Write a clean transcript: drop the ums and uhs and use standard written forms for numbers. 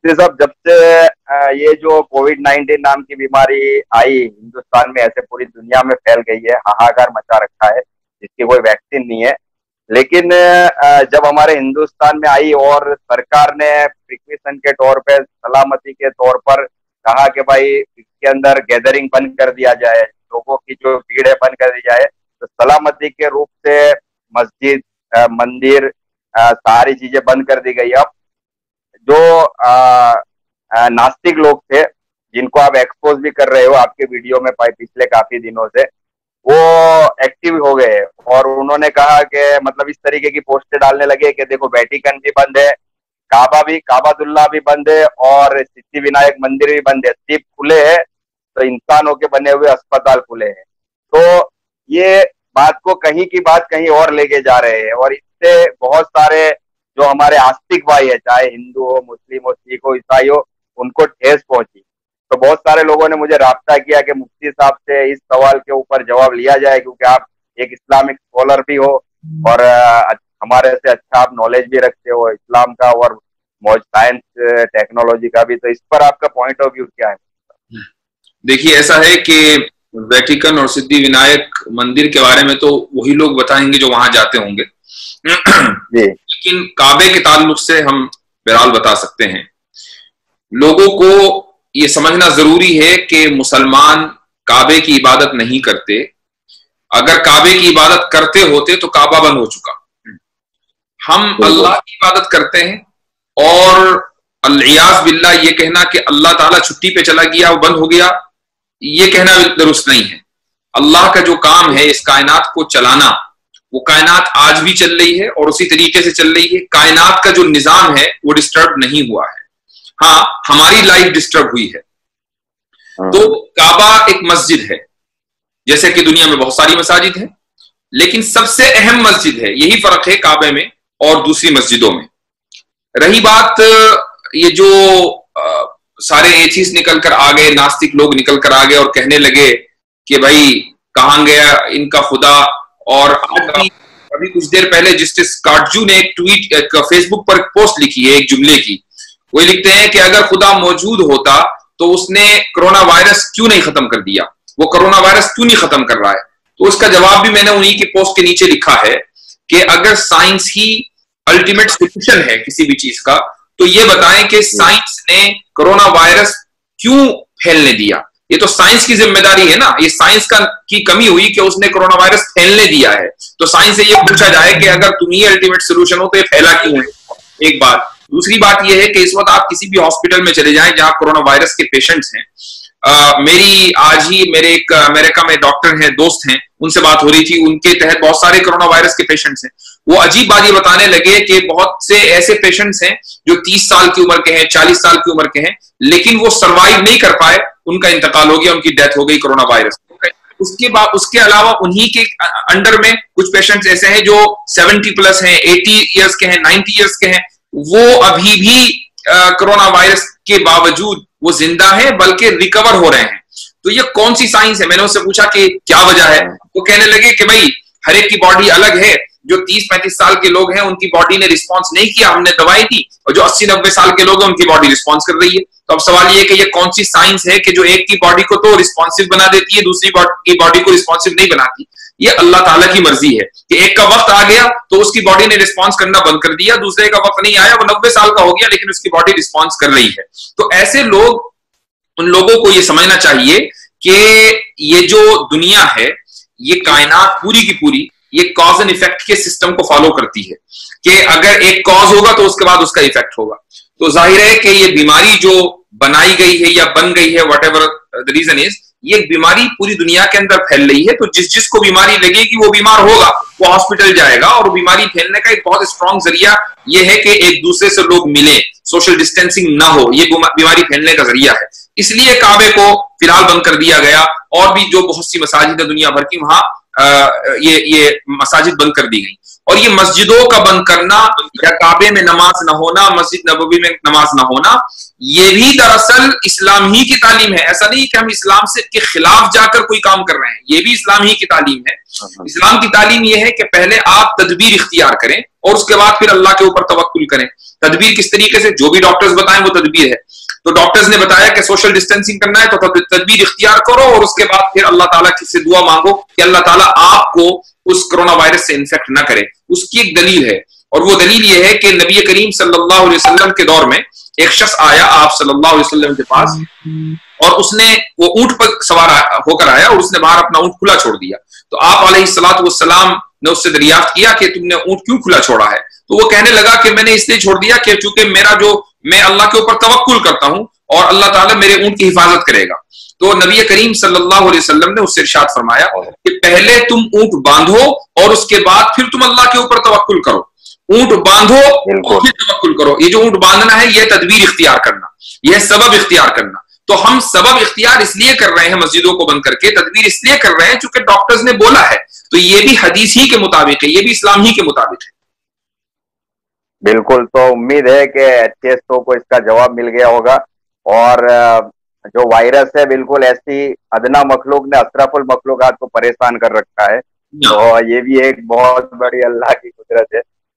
मुफ्ती साहब, जब से ये जो कोविड-19 नाम की बीमारी आई हिंदुस्तान में, ऐसे पूरी दुनिया में फैल गई है, हाहाकार मचा रखा है, जिसकी कोई वैक्सीन नहीं है। लेकिन जब हमारे हिंदुस्तान में आई और सरकार ने प्रिकॉशन के तौर पे, सलामती के तौर पर कहा कि भाई इसके अंदर गैदरिंग बंद कर दिया जाए, लोगों की जो भीड़ है बंद कर दी जाए, तो सलामती के रूप से मस्जिद, मंदिर, सारी चीजें बंद कर दी गई। अब जो नास्तिक लोग थे, जिनको आप एक्सपोज भी कर रहे हो आपके वीडियो में पिछले काफी दिनों से, वो एक्टिव हो गए और उन्होंने कहा कि मतलब इस तरीके की पोस्टें डालने लगे कि देखो वेटिकन भी बंद है, काबातुल्लाह भी बंद है और सिद्धि विनायक मंदिर भी बंद है, सिर्फ खुले हैं तो इंसानों के बने हुए अस्पताल खुले हैं। तो ये बात को कहीं की बात कहीं और लेके जा रहे हैं और इससे बहुत सारे जो हमारे आस्तिक भाई है, चाहे हिंदू हो, मुस्लिम हो, सिख हो, ईसाई हो, उनको ठेस पहुंची। तो बहुत सारे लोगों ने मुझे राब्ता किया कि मुफ्ती साहब से इस सवाल के ऊपर जवाब लिया जाए, क्योंकि आप एक इस्लामिक स्कॉलर भी हो और हमारे से अच्छा आप नॉलेज भी रखते हो इस्लाम का और साइंस टेक्नोलॉजी का भी। तो इस पर आपका पॉइंट ऑफ व्यू क्या है? देखिए, ऐसा है कि वेटिकन और सिद्धि विनायक मंदिर के बारे में तो वही लोग बताएंगे जो वहां जाते होंगे लेकिन काबे के ताल्लुक से हम बहरहाल बता सकते हैं। लोगों को ये समझना जरूरी है कि मुसलमान काबे की इबादत नहीं करते। अगर काबे की इबादत करते होते तो काबा बंद हो चुका। हम अल्लाह की इबादत करते हैं और अल-इयाज़ बिल्लाह ये कहना कि अल्लाह ताला छुट्टी पे चला गया, वो बंद हो गया, ये कहना दुरुस्त नहीं है। अल्लाह का जो काम है इस कायनात को चलाना, वो कायनात आज भी चल रही है और उसी तरीके से चल रही है। कायनात का जो निजाम है वो डिस्टर्ब नहीं हुआ है। हाँ, हमारी लाइफ डिस्टर्ब हुई है। तो काबा एक मस्जिद है, जैसे कि दुनिया में बहुत सारी मसाजिद है, लेकिन सबसे अहम मस्जिद है। यही फर्क है काबे में और दूसरी मस्जिदों में। रही बात ये जो सारे एथीस्ट निकल कर आ गए, नास्तिक लोग निकल कर आ गए और कहने लगे कि भाई कहां गया इनका खुदा। और अभी कुछ देर पहले जस्टिस काटजू ने एक ट्वीट, एक फेसबुक पर पोस्ट लिखी है एक जुमले की। वो लिखते हैं कि अगर खुदा मौजूद होता तो उसने कोरोना वायरस क्यों नहीं खत्म कर दिया, वो कोरोना वायरस क्यों नहीं खत्म कर रहा है। तो उसका जवाब भी मैंने उन्हीं के पोस्ट के नीचे लिखा है कि अगर साइंस ही अल्टीमेट सोल्यूशन है किसी भी चीज का, तो ये बताएं कि साइंस ने कोरोना वायरस क्यों फैलने दिया। ये तो साइंस की जिम्मेदारी है ना। ये साइंस की कमी हुई कि उसने कोरोना वायरस फैलने दिया है। तो साइंस से ये पूछा जाए कि अगर तुम ही अल्टीमेट सोल्यूशन हो तो ये फैला क्यों है। एक बात। दूसरी बात यह है कि इस वक्त आप किसी भी हॉस्पिटल में चले जाएं जहां कोरोना वायरस के पेशेंट्स हैं। मेरी आज ही मेरे एक अमेरिका में डॉक्टर हैं, दोस्त हैं, उनसे बात हो रही थी। उनके तहत बहुत सारे कोरोना वायरस के पेशेंट्स हैं। वो अजीब बात ये बताने लगे कि बहुत से ऐसे पेशेंट्स हैं जो 30 साल की उम्र के हैं, 40 साल की उम्र के हैं, लेकिन वो सर्वाइव नहीं कर पाए, उनका इंतकाल हो गया, उनकी डेथ हो गई कोरोना वायरस। उसके अलावा उन्हीं के अंडर में कुछ पेशेंट्स ऐसे हैं जो 70 प्लस हैं, 80 ईयर्स के हैं, 90 ईयर्स के हैं। वो अभी भी कोरोना वायरस के बावजूद वो जिंदा है, बल्कि रिकवर हो रहे हैं। तो ये कौन सी साइंस है? मैंने उससे पूछा कि क्या वजह है। वो कहने लगे कि भाई हर एक की बॉडी अलग है। जो 30-35 साल के लोग हैं उनकी बॉडी ने रिस्पॉन्स नहीं किया, हमने दवाई दी, और जो 80-90 साल के लोग हैं उनकी बॉडी रिस्पॉन्स कर रही है। तो अब सवाल ये कि ये कौन सी साइंस है कि जो एक की बॉडी को तो रिस्पॉन्सिव बना देती है, दूसरी की बॉडी को रिस्पॉन्सिव नहीं बनाती। ये अल्लाह ताला की मर्जी है कि एक का वक्त आ गया तो उसकी बॉडी ने रिस्पॉन्स करना बंद कर दिया, दूसरे का वक्त नहीं आया, वो 90 साल का हो गया लेकिन उसकी बॉडी रिस्पॉन्स कर रही है। तो ऐसे लोग, उन लोगों को ये समझना चाहिए कि ये जो दुनिया है, ये कायनात पूरी की पूरी ये कॉज एंड इफेक्ट के सिस्टम को फॉलो करती है कि अगर एक कॉज होगा तो उसके बाद उसका इफेक्ट होगा। तो जाहिर है कि ये बीमारी जो बनाई गई है या बन गई है, whatever the reason is, ये बीमारी पूरी दुनिया के अंदर फैल रही है। तो जिसको बीमारी लगेगी वो बीमार होगा, वो हॉस्पिटल जाएगा। और बीमारी फैलने का एक बहुत स्ट्रॉन्ग जरिया ये है कि एक दूसरे से लोग मिले, सोशल डिस्टेंसिंग ना हो, ये बीमारी फैलने का जरिया है। इसलिए काबे को फिलहाल बंद कर दिया गया और भी जो बहुत सी मसाजिद है दुनिया भर की, वहां ये मसाजिद बंद कर दी गई। और ये मस्जिदों का बंद करना या काबे में नमाज ना होना, मस्जिद नबवी में नमाज ना होना, ये भी दरअसल इस्लाम ही की तालीम है। ऐसा नहीं कि हम इस्लाम से के खिलाफ जाकर कोई काम कर रहे हैं, ये भी इस्लाम ही की तालीम है। इस्लाम की तालीम ये है कि पहले आप तदबीर इख्तियार करें और उसके बाद फिर अल्लाह के ऊपर तवक्कुल करें। तदबीर किस तरीके से? जो भी डॉक्टर्स बताएं वो तदबीर है। तो डॉक्टर्स ने बताया कि सोशल डिस्टेंसिंग करना है तो तदबीर इख्तियार करो और उसके बाद फिर अल्लाह ताला से दुआ मांगो कि अल्लाह ताला आपको उस कोरोना वायरस से इन्फेक्ट ना करे। उसकी एक दलील है, और वो दलील ये है कि नबी करीम सल्लल्लाहु अलैहि वसल्लम के दौर में एक शख्स आया आप सल्लल्लाहु अलैहि वसल्लम के पास, और उसने वो ऊंट पर सवार होकर आया और उसने बाहर अपना ऊंट खुला छोड़ दिया। तो आप अलैहिस्सलातु वस्सलाम ने उससे दरियाफ्त किया कि तुमने ऊंट क्यों खुला छोड़ा है? तो वो कहने लगा कि मैंने इसलिए छोड़ दिया कि चूंकि मैं अल्लाह के ऊपर तवक्कुल करता हूं और अल्लाह ताला मेरे ऊंट की हिफाजत करेगा। तो नबी करीम सल्लल्लाहु अलैहि वसल्लम ने उससे इरशाद फरमाया कि पहले तुम ऊंट बांधो और उसके बाद फिर तुम अल्लाह के ऊपर तवक्कुल करो। ऊंट बांधो और फिर तवक्कुल करो। ये जो ऊंट बांधना है यह तदबीर इख्तियार करना, यह सबब इख्तियार करना। तो हम सबब इख्तियार इसलिए कर रहे हैं मस्जिदों को बंद करके, तदबीर इसलिए कर रहे हैं चूंकि डॉक्टर्स ने बोला है। तो ये भी हदीस ही के मुताबिक है, ये भी इस्लाम ही के मुताबिक है। बिल्कुल। तो उम्मीद है कि एचएसओ को इसका जवाब मिल गया होगा। और जो वायरस है बिल्कुल ऐसी अदना मखलूक ने अशरफुल मखलूकात को परेशान कर रखा है। तो ये भी एक बहुत बड़ी अल्लाह की कुदरत है।